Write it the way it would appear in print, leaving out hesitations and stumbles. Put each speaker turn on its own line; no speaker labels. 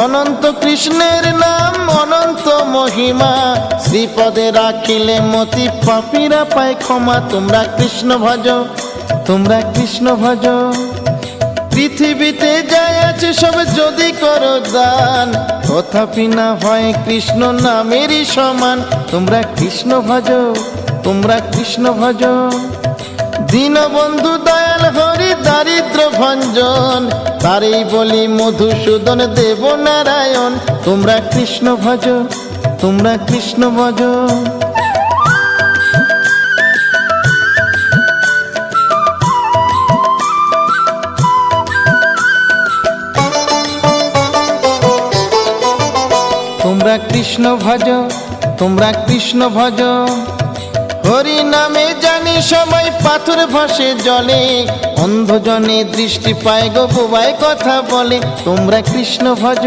অনন্ত কৃষ্ণের নাম অনন্ত মহিমা, শ্রীপদে রাখিলে মতি পাপীরা পায় ক্ষমা। তোমরা কৃষ্ণ ভজ, তোমরা কৃষ্ণ ভজ। পৃথিবীতে যাই আছে সব যদি করো দান, তথাপি না হয় কৃষ্ণ নামেরই সমান। তোমরা কৃষ্ণ ভজ, তোমরা কৃষ্ণ ভজ। দীনবন্ধু দয়াল হরি দারিদ্র ভঞ্জন, তারেই বলি মধুসূদন দেব নারায়ণ। তোমরা কৃষ্ণ ভজ, তোমরা কৃষ্ণ ভজ। তোমরা কৃষ্ণ ভজ, তোমরা কৃষ্ণ ভজ। হরি নামে জানি সবাই পাথর ভাসে জলে, অন্ধজনে দৃষ্টি পায় গো বোবায় কথা বলে। তোমরা কৃষ্ণ ভজ।